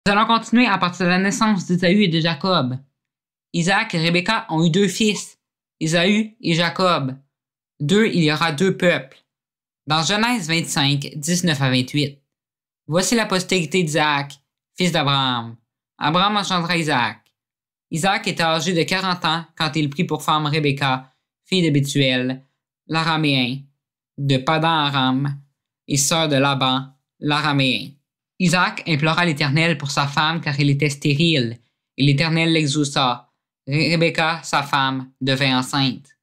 Nous allons continuer à partir de la naissance d'Ésaü et de Jacob. Isaac et Rebecca ont eu 2 fils, Ésaü et Jacob. D'eux, il y aura 2 peuples. Dans Genèse 25, 19 à 28, voici la postérité d'Isaac, fils d'Abraham. Abraham engendra Isaac. Isaac était âgé de 40 ans quand il prit pour femme Rebecca, fille de Bethuel, l'Araméen, de Padan-Aram, et sœur de Laban, l'Araméen. Isaac implora l'Éternel pour sa femme car elle était stérile, et l'Éternel l'exauça. Rebecca, sa femme, devint enceinte.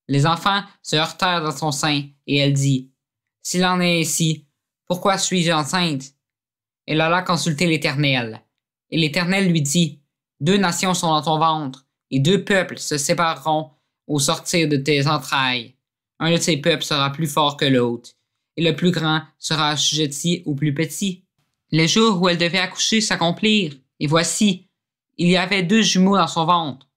Les enfants se heurtèrent dans son sein, et elle dit, « S'il en est ainsi, pourquoi suis-je enceinte? » Elle alla consulter l'Éternel. Et l'Éternel lui dit, « 2 nations sont dans ton ventre, et 2 peuples se sépareront au sortir de tes entrailles. Un de ces peuples sera plus fort que l'autre, et le plus grand sera assujetti au plus petit. » Les jours où elle devait accoucher s'accomplirent, et voici, il y avait 2 jumeaux dans son ventre.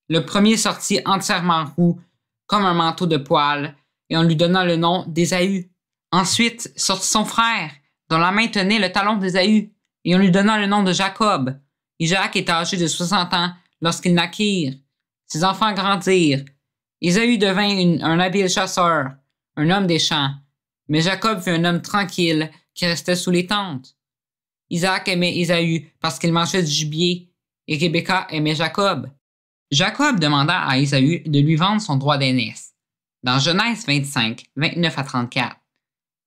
Le premier sortit entièrement roux, comme un manteau de poils, et on lui donna le nom d'Ésaü. Ensuite sortit son frère, dont la main tenait le talon d'Ésaü, et on lui donna le nom de Jacob. Isaac était âgé de 60 ans lorsqu'ils naquirent. Ses enfants grandirent. Ésaü devint un habile chasseur, un homme des champs, mais Jacob fut un homme tranquille qui restait sous les tentes. Isaac aimait Ésaü parce qu'il mangeait du gibier, et Rebecca aimait Jacob. Jacob demanda à Ésaü de lui vendre son droit d'aînesse. Dans Genèse 25, 29 à 34.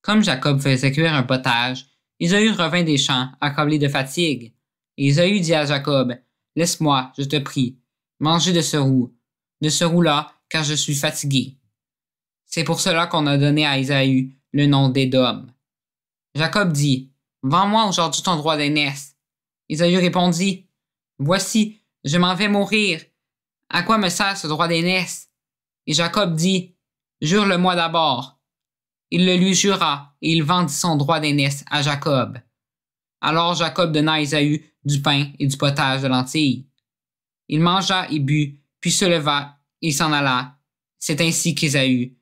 Comme Jacob faisait cuire un potage, Ésaü revint des champs, accablé de fatigue. Et Ésaü dit à Jacob, « Laisse-moi, je te prie, manger de ce roux-là, car je suis fatigué. » C'est pour cela qu'on a donné à Ésaü le nom d'Édom. Jacob dit, « Vends-moi aujourd'hui ton droit d'aînesse. » Ésaü répondit, « Voici, je m'en vais mourir. À quoi me sert ce droit d'aînesse? » Et Jacob dit, « Jure-le-moi d'abord. » Il le lui jura, et il vendit son droit d'aînesse à Jacob. Alors Jacob donna à Ésaü du pain et du potage de lentilles. Il mangea et but, puis se leva et s'en alla. C'est ainsi qu'Ésaü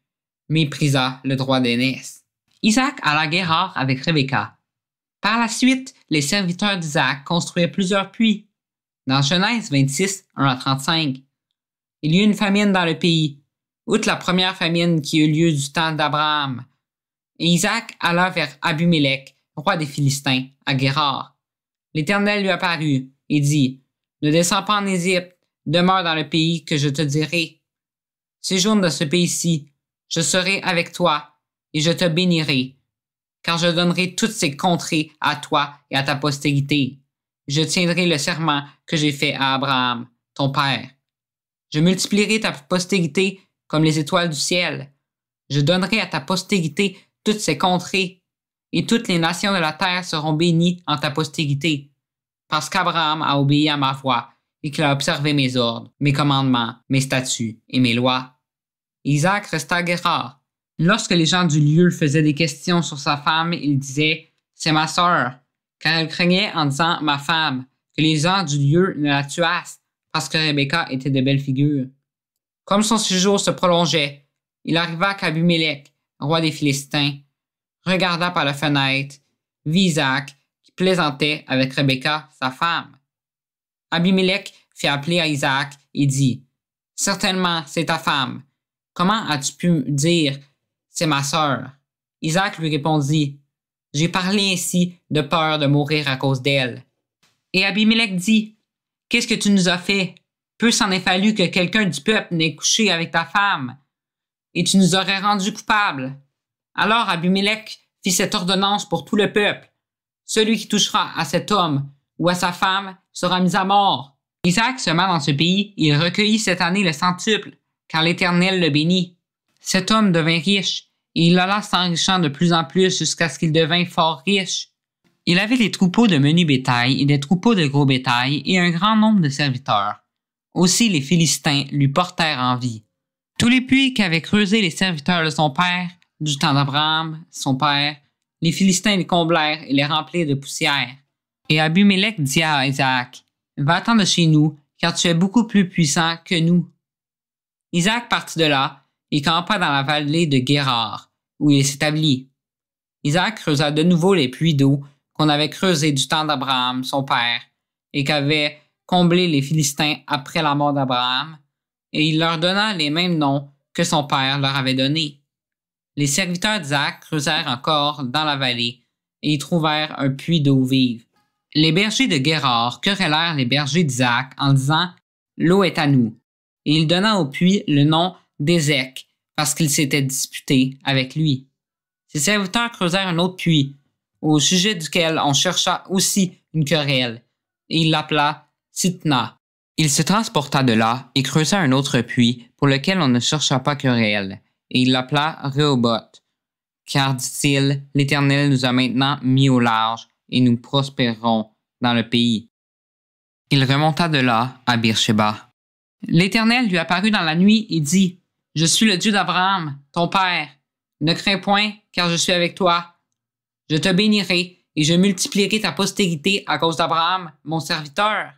méprisa le droit d'aînesse. Isaac alla Guérar avec Rebecca. Par la suite, les serviteurs d'Isaac construirent plusieurs puits. Dans Genèse 26, 1 à 35, il y eut une famine dans le pays, outre la première famine qui eut lieu du temps d'Abraham. Et Isaac alla vers Abimélec, roi des Philistins, à Guérar. L'Éternel lui apparut et dit, « Ne descends pas en Égypte, demeure dans le pays que je te dirai. Séjourne dans ce pays-ci, je serai avec toi, et je te bénirai, car je donnerai toutes ces contrées à toi et à ta postérité. Je tiendrai le serment que j'ai fait à Abraham, ton père. Je multiplierai ta postérité comme les étoiles du ciel. Je donnerai à ta postérité toutes ces contrées, et toutes les nations de la terre seront bénies en ta postérité, parce qu'Abraham a obéi à ma voix et qu'il a observé mes ordres, mes commandements, mes statuts et mes lois. » Isaac resta à Guérar. Lorsque les gens du lieu faisaient des questions sur sa femme, il disait « C'est ma sœur », car elle craignait en disant « ma femme », que les gens du lieu ne la tuassent, parce que Rebecca était de belle figure. Comme son séjour se prolongeait, il arriva qu'Abimélec, roi des Philistins, regarda par la fenêtre, vit Isaac qui plaisantait avec Rebecca, sa femme. Abimélec fit appeler à Isaac et dit, « Certainement, c'est ta femme. Comment as-tu pu me dire, c'est ma sœur? » Isaac lui répondit, « J'ai parlé ainsi de peur de mourir à cause d'elle. » Et Abimélec dit, « Qu'est-ce que tu nous as fait? Peu s'en est fallu que quelqu'un du peuple n'ait couché avec ta femme, et tu nous aurais rendus coupables. » Alors Abimélec fit cette ordonnance pour tout le peuple. Celui qui touchera à cet homme ou à sa femme sera mis à mort. Isaac sema dans ce pays, il recueillit cette année le centuple, car l'Éternel le bénit. Cet homme devint riche, et il alla s'enrichant de plus en plus jusqu'à ce qu'il devint fort riche. Il avait des troupeaux de menu bétail et des troupeaux de gros bétail et un grand nombre de serviteurs. Aussi les Philistins lui portèrent envie. Tous les puits qu'avaient creusés les serviteurs de son père, du temps d'Abraham, son père, les Philistins les comblèrent et les remplirent de poussière. Et Abimélec dit à Isaac, « Va-t'en de chez nous, car tu es beaucoup plus puissant que nous. » Isaac partit de là et campa dans la vallée de Guérar, où il s'établit. Isaac creusa de nouveau les puits d'eau qu'on avait creusé du temps d'Abraham, son père, et qu'avaient comblé les Philistins après la mort d'Abraham, et il leur donna les mêmes noms que son père leur avait donnés. Les serviteurs d'Isaac creusèrent encore dans la vallée, et y trouvèrent un puits d'eau vive. Les bergers de Guérar querellèrent les bergers d'Isaac en disant « L'eau est à nous », et il donna au puits le nom d'Ézek, parce qu'ils s'étaient disputés avec lui. Ses serviteurs creusèrent un autre puits, au sujet duquel on chercha aussi une querelle, et il l'appela Sitna. Il se transporta de là et creusa un autre puits, pour lequel on ne chercha pas querelle, et il l'appela Rehoboth. Car, dit-il, l'Éternel nous a maintenant mis au large, et nous prospérerons dans le pays. Il remonta de là à Beersheba. L'Éternel lui apparut dans la nuit et dit, « Je suis le Dieu d'Abraham, ton père. Ne crains point, car je suis avec toi. Je te bénirai et je multiplierai ta postérité à cause d'Abraham, mon serviteur. »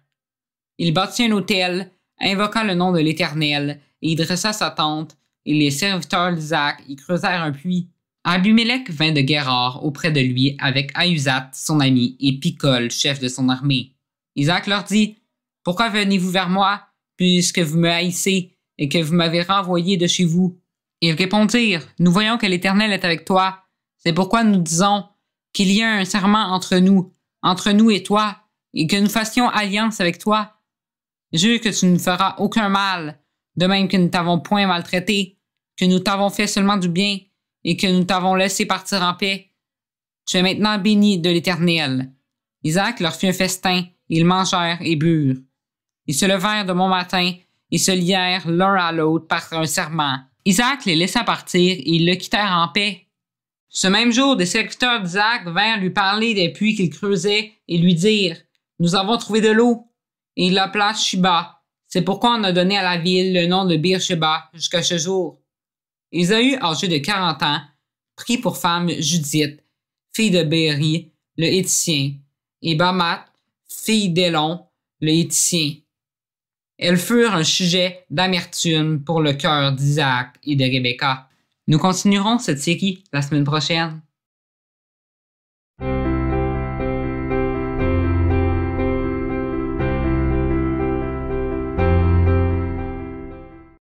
Il bâtit un autel, invoqua le nom de l'Éternel, et y dressa sa tente, et les serviteurs d'Isaac y creusèrent un puits. Abimélec vint de Guérar auprès de lui avec Ahuzat, son ami, et Picol, chef de son armée. Isaac leur dit, « Pourquoi venez-vous vers moi, puisque vous me haïssez et que vous m'avez renvoyé de chez vous? » Ils répondirent, « Nous voyons que l'Éternel est avec toi. C'est pourquoi nous disons qu'il y a un serment entre nous et toi, et que nous fassions alliance avec toi. Jure que tu ne feras aucun mal, de même que nous t'avons point maltraité, que nous t'avons fait seulement du bien, et que nous t'avons laissé partir en paix. Tu es maintenant béni de l'Éternel. » Isaac leur fit un festin, et ils mangèrent et burent. Ils se levèrent de bon matin, et se lièrent l'un à l'autre par un serment. Isaac les laissa partir, et ils le quittèrent en paix. Ce même jour, des serviteurs d'Isaac vinrent lui parler des puits qu'il creusait, et lui dirent, « Nous avons trouvé de l'eau. » Et il l'appela Shiba. C'est pourquoi on a donné à la ville le nom de Beersheba jusqu'à ce jour. Ésaü, âgé de 40 ans, prit pour femme Judith, fille de Béri, le Héthitien, et Bamat, fille d'Élon, le Héthitien. Elles furent un sujet d'amertume pour le cœur d'Isaac et de Rebecca. Nous continuerons cette série la semaine prochaine.